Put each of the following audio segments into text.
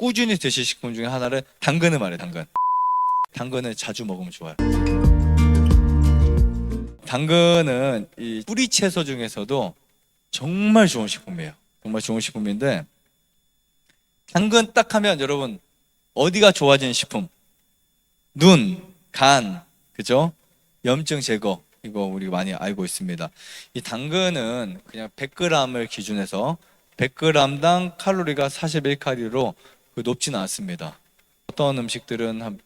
꾸준히 드실 식품 중에 하나를 당근을 말해요. 당근을 자주 먹으면 좋아요. 당근은 이 뿌리 채소 중에서도 정말 좋은 식품이에요. 정말 좋은 식품인데, 당근 딱 하면 여러분 어디가 좋아지는 식품? 눈, 간, 그죠? 염증 제거, 이거 우리 많이 알고 있습니다. 이 당근은 그냥 100g을 기준해서 100g당 칼로리가 41칼로리로 높지는 않습니다. 어떤 음식들은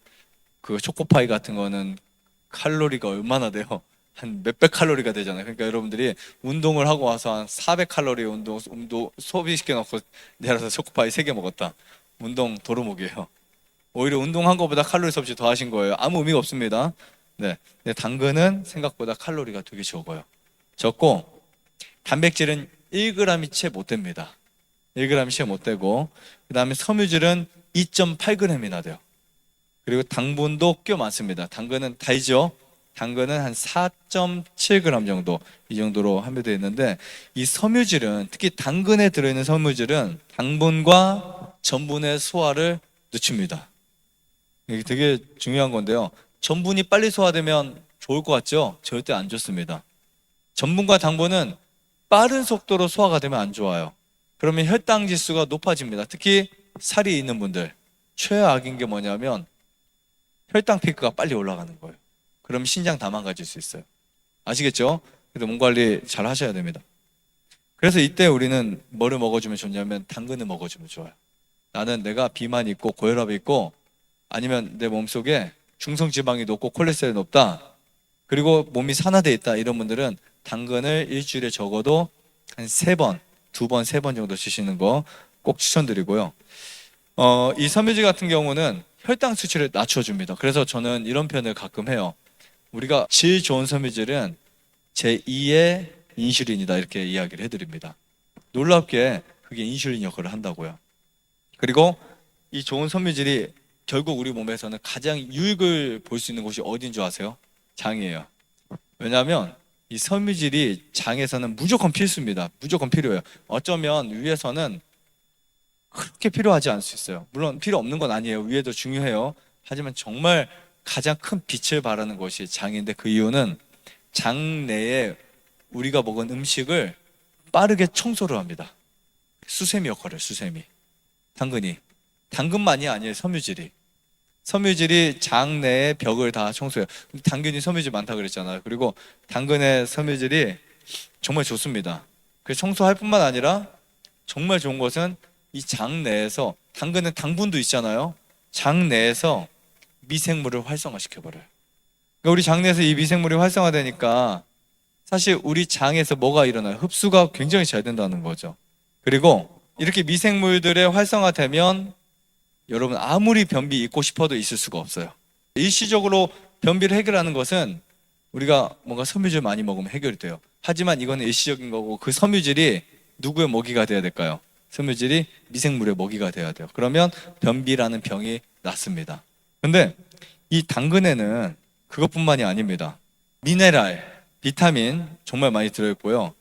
그 초코파이 같은 거는 칼로리가 얼마나 돼요? 한 몇백 칼로리가 되잖아요. 그러니까 여러분들이 운동을 하고 와서 한 400칼로리 운동 소비시켜 놓고 내려서 초코파이 3개 먹었다. 운동 도루묵이에요. 오히려 운동한 것보다 칼로리 섭취 더 하신 거예요. 아무 의미가 없습니다. 네. 근데 당근은 생각보다 칼로리가 되게 적어요. 적고, 단백질은 1g이 채 못 됩니다. 1g이 채 못 되고, 그 다음에 섬유질은 2.8g이나 돼요. 그리고 당분도 꽤 많습니다. 당근은 달죠? 당근은 한 4.7g 정도, 이 정도로 함유되어 있는데, 이 섬유질은, 특히 당근에 들어있는 섬유질은 당분과 전분의 소화를 늦춥니다. 이게 되게 중요한 건데요. 전분이 빨리 소화되면 좋을 것 같죠? 절대 안 좋습니다. 전분과 당분은 빠른 속도로 소화가 되면 안 좋아요. 그러면 혈당 지수가 높아집니다. 특히 살이 있는 분들, 최악인 게 뭐냐면 혈당 피크가 빨리 올라가는 거예요. 그럼 신장 다 망가질 수 있어요. 아시겠죠? 그래서 몸 관리 잘 하셔야 됩니다. 그래서 이때 우리는 뭐를 먹어주면 좋냐면 당근을 먹어주면 좋아요. 나는 내가 비만이 있고 고혈압이 있고, 아니면 내 몸속에 중성지방이 높고 콜레스테롤이 높다, 그리고 몸이 산화되어 있다, 이런 분들은 당근을 일주일에 적어도 한 3번, 2번, 3번 정도 드시는 거 꼭 추천드리고요. 이 섬유질 같은 경우는 혈당 수치를 낮춰줍니다. 그래서 저는 이런 표현을 가끔 해요. 우리가 제일 좋은 섬유질은 제2의 인슐린이다, 이렇게 이야기를 해드립니다. 놀랍게 그게 인슐린 역할을 한다고요. 그리고 이 좋은 섬유질이 결국 우리 몸에서는 가장 유익을 볼 수 있는 곳이 어디인 줄 아세요? 장이에요. 왜냐하면 이 섬유질이 장에서는 무조건 필수입니다. 무조건 필요해요. 어쩌면 위에서는 그렇게 필요하지 않을 수 있어요. 물론 필요 없는 건 아니에요. 위에도 중요해요. 하지만 정말 가장 큰 빛을 발하는 것이 장인데, 그 이유는 장 내에 우리가 먹은 음식을 빠르게 청소를 합니다. 수세미 역할을 해요. 수세미. 당근만이 아니에요. 섬유질이 장 내의 벽을 다 청소해요. 당근이 섬유질 많다 그랬잖아요. 그리고 당근의 섬유질이 정말 좋습니다. 그래서 청소할 뿐만 아니라 정말 좋은 것은 이 장 내에서, 당근은 당분도 있잖아요. 장 내에서 미생물을 활성화시켜버려요. 그러니까 우리 장 내에서 이 미생물이 활성화되니까 사실 우리 장에서 뭐가 일어나요? 흡수가 굉장히 잘 된다는 거죠. 그리고 이렇게 미생물들의 활성화되면 여러분 아무리 변비 있고 싶어도 있을 수가 없어요. 일시적으로 변비를 해결하는 것은 우리가 뭔가 섬유질 많이 먹으면 해결이 돼요. 하지만 이거는 일시적인 거고, 그 섬유질이 누구의 먹이가 돼야 될까요? 섬유질이 미생물의 먹이가 돼야 돼요. 그러면 변비라는 병이 낫습니다. 근데 이 당근에는 그것뿐만이 아닙니다. 미네랄, 비타민 정말 많이 들어있고요.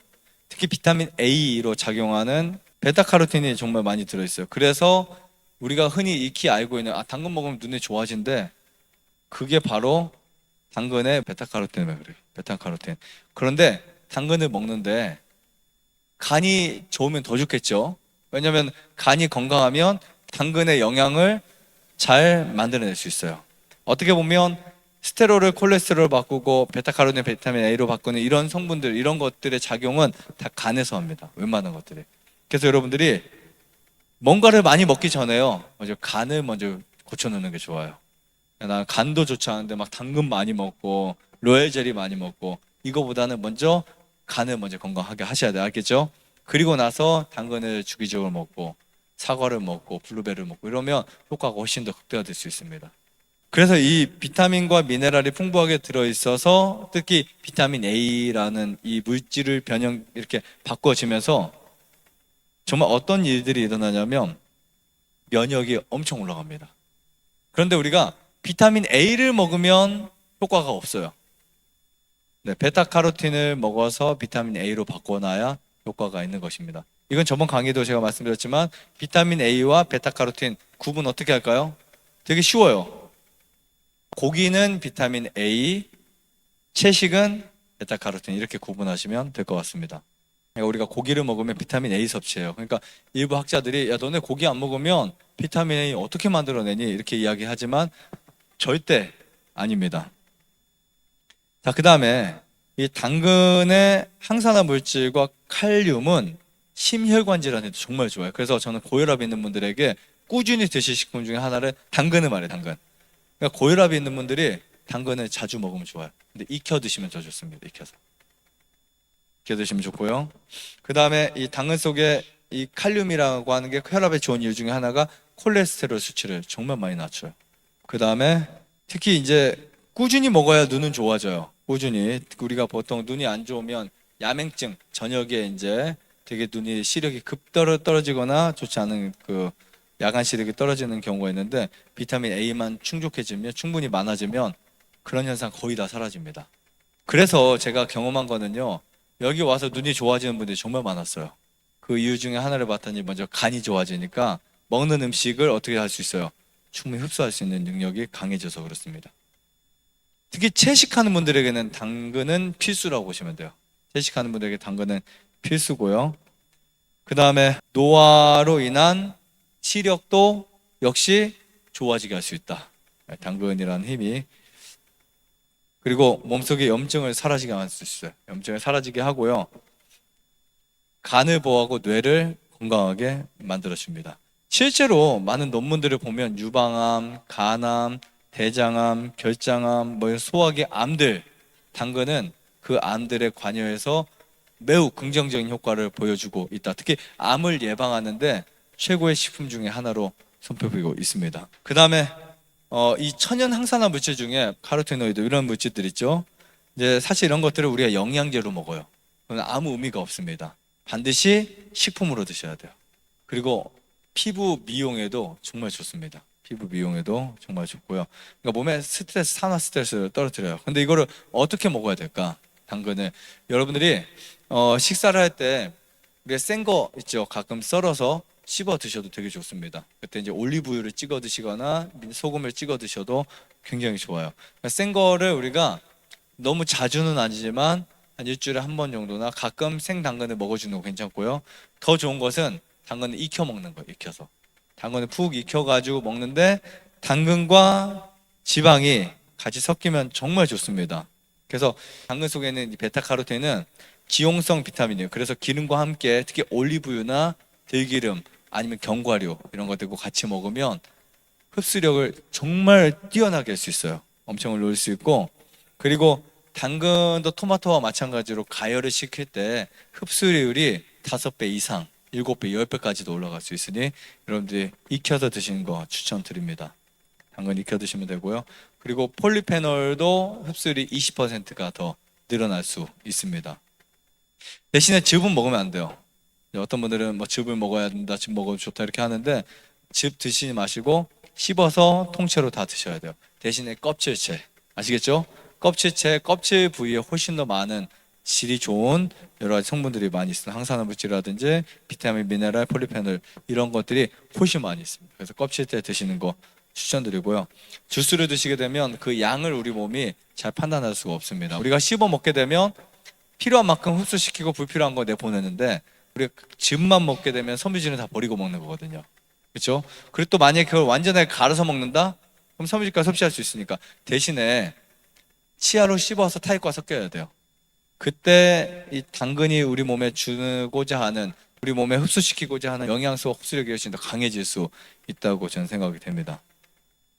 특히 비타민 A로 작용하는 베타카로틴이 정말 많이 들어있어요. 그래서 우리가 흔히 익히 알고 있는, 당근 먹으면 눈이 좋아진대, 그게 바로 당근의 베타카로틴이라고 그래요. 베타카로틴. 그런데 당근을 먹는데 간이 좋으면 더 좋겠죠. 왜냐하면 간이 건강하면 당근의 영양을 잘 만들어낼 수 있어요. 어떻게 보면 스테롤을 콜레스테롤로 바꾸고 베타카로틴 비타민 A로 바꾸는 이런 성분들, 이런 것들의 작용은 다 간에서 합니다. 웬만한 것들이. 그래서 여러분들이 뭔가를 많이 먹기 전에요, 먼저 간을 먼저 고쳐놓는 게 좋아요. 나 간도 좋지 않은데 막 당근 많이 먹고 로얄젤리 많이 먹고, 이거보다는 먼저 간을 먼저 건강하게 하셔야 돼요. 알겠죠? 그리고 나서 당근을 주기적으로 먹고 사과를 먹고 블루베리를 먹고 이러면 효과가 훨씬 더 극대화될 수 있습니다. 그래서 이 비타민과 미네랄이 풍부하게 들어있어서 특히 비타민 A라는 이 물질을 이렇게 바꿔지면서 정말 어떤 일들이 일어나냐면 면역이 엄청 올라갑니다. 그런데 우리가 비타민 A를 먹으면 효과가 없어요. 네, 베타카로틴을 먹어서 비타민 A로 바꿔놔야 효과가 있는 것입니다. 이건 저번 강의도 제가 말씀드렸지만 비타민 A와 베타카로틴 구분 어떻게 할까요? 되게 쉬워요. 고기는 비타민 A, 채식은 베타카로틴 이렇게 구분하시면 될 것 같습니다. 그러니까 우리가 고기를 먹으면 비타민 A 섭취해요. 그러니까 일부 학자들이 야 너네 고기 안 먹으면 비타민 A 어떻게 만들어내니? 이렇게 이야기하지만 절대 아닙니다. 자, 그 다음에 이 당근의 항산화 물질과 칼륨은 심혈관 질환에도 정말 좋아요. 그래서 저는 고혈압 있는 분들에게 꾸준히 드실 식품 중에 하나를 당근을 말해요. 당근. 그러니까 고혈압이 있는 분들이 당근을 자주 먹으면 좋아요. 근데 익혀 드시면 더 좋습니다. 익혀 드시면 좋고요. 그 다음에 이 당근 속에 이 칼륨이라고 하는 게 혈압에 좋은 이유 중에 하나가 콜레스테롤 수치를 정말 많이 낮춰요. 그 다음에 특히 이제 꾸준히 먹어야 눈은 좋아져요. 꾸준히. 우리가 보통 눈이 안 좋으면 야맹증, 저녁에 이제 되게 눈이 시력이 떨어지거나 좋지 않은 그 야간 시력이 떨어지는 경우가 있는데 비타민 A만 충분히 많아지면 그런 현상 거의 다 사라집니다. 그래서 제가 경험한 거는요. 여기 와서 눈이 좋아지는 분들이 정말 많았어요. 그 이유 중에 하나를 봤더니 먼저 간이 좋아지니까 먹는 음식을 어떻게 할 수 있어요? 충분히 흡수할 수 있는 능력이 강해져서 그렇습니다. 특히 채식하는 분들에게는 당근은 필수라고 보시면 돼요. 채식하는 분들에게 당근은 필수고요. 그 다음에 노화로 인한 시력도 역시 좋아지게 할 수 있다. 당근이라는 힘이. 그리고 몸속의 염증을 사라지게 할 수 있어요. 염증을 사라지게 하고요. 간을 보호하고 뇌를 건강하게 만들어줍니다. 실제로 많은 논문들을 보면 유방암, 간암, 대장암, 결장암, 소화기 암들, 당근은 그 암들에 관여해서 매우 긍정적인 효과를 보여주고 있다. 특히 암을 예방하는데 최고의 식품 중에 하나로 손꼽히고 있습니다. 그 다음에 이 천연 항산화 물질 중에 카로티노이드 이런 물질들 있죠. 이제 사실 이런 것들을 우리가 영양제로 먹어요. 그건 아무 의미가 없습니다. 반드시 식품으로 드셔야 돼요. 그리고 피부 미용에도 정말 좋습니다. 피부 미용에도 정말 좋고요. 그러니까 몸에 산화 스트레스를 떨어뜨려요. 근데 이거를 어떻게 먹어야 될까? 당근을 여러분들이 식사를 할 때 우리가 센 거 있죠. 가끔 썰어서 씹어 드셔도 되게 좋습니다. 그때 이제 올리브유를 찍어 드시거나 소금을 찍어 드셔도 굉장히 좋아요. 그러니까 센 거를 우리가 너무 자주는 아니지만 한 일주일에 한 번 정도나 가끔 생 당근을 먹어주는 거 괜찮고요. 더 좋은 것은 당근을 익혀 먹는 거예요. 익혀서 당근을 푹 익혀가지고 먹는데 당근과 지방이 같이 섞이면 정말 좋습니다. 그래서 당근 속에 있는 이 베타카로틴은 지용성 비타민이에요. 그래서 기름과 함께 특히 올리브유나 들기름 아니면 견과류 이런 것들과 같이 먹으면 흡수력을 정말 뛰어나게 할 수 있어요. 엄청 올릴 수 있고, 그리고 당근도 토마토와 마찬가지로 가열을 시킬 때 흡수율이 5배 이상, 7배, 10배까지도 올라갈 수 있으니 여러분들이 익혀서 드시는 거 추천드립니다. 당근 익혀 드시면 되고요. 그리고 폴리페놀도 흡수율이 20%가 더 늘어날 수 있습니다. 대신에 즙은 먹으면 안 돼요. 어떤 분들은 뭐 즙을 먹어야 된다, 즙 먹으면 좋다 이렇게 하는데 즙 드시지 마시고 씹어서 통째로 다 드셔야 돼요. 대신에 껍질채, 아시겠죠? 껍질채, 껍질 부위에 훨씬 더 많은 질이 좋은 여러 가지 성분들이 많이 있습니다. 항산화 물질이라든지 비타민, 미네랄, 폴리페놀 이런 것들이 훨씬 많이 있습니다. 그래서 껍질째 드시는 거 추천드리고요. 주스를 드시게 되면 그 양을 우리 몸이 잘 판단할 수가 없습니다. 우리가 씹어 먹게 되면 필요한 만큼 흡수시키고 불필요한 거 내보내는데 우리가 즙만 먹게 되면 섬유질은 다 버리고 먹는 거거든요. 그렇죠? 그리고 또 만약에 그걸 완전하게 갈아서 먹는다? 그럼 섬유질까지 섭취할 수 있으니까 대신에 치아로 씹어서 타액과 섞여야 돼요. 그때 이 당근이 우리 몸에 주고자 하는, 우리 몸에 흡수시키고자 하는 영양소 흡수력이 훨씬 더 강해질 수 있다고 저는 생각이 됩니다.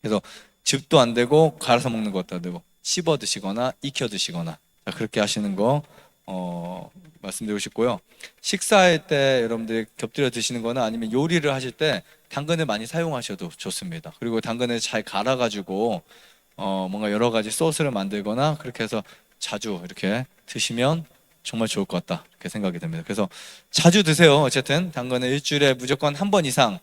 그래서 즙도 안 되고 갈아서 먹는 것도 안 되고 씹어 드시거나 익혀 드시거나 그렇게 하시는 거 말씀드리고 싶고요. 식사할 때 여러분들이 곁들여 드시는 거나 아니면 요리를 하실 때 당근을 많이 사용하셔도 좋습니다. 그리고 당근을 잘 갈아가지고 뭔가 여러 가지 소스를 만들거나 그렇게 해서 자주 이렇게 드시면 정말 좋을 것 같다 이렇게 생각이 됩니다. 그래서 자주 드세요. 어쨌든 당근은 일주일에 무조건 한 번 이상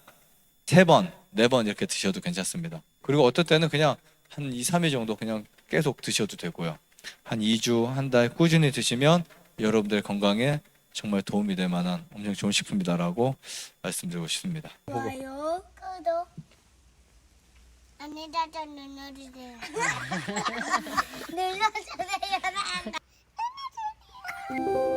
3번, 4번 이렇게 드셔도 괜찮습니다. 그리고 어떨 때는 그냥 한 2, 3일 정도 그냥 계속 드셔도 되고요. 한 2주, 한 달 꾸준히 드시면 여러분들 건강에 정말 도움이 될 만한 엄청 좋은 식품이다라고 말씀드리고 싶습니다. 좋아요, 구독, 안내자자 눌러주세요. 눌러주세요. 눌러주세요.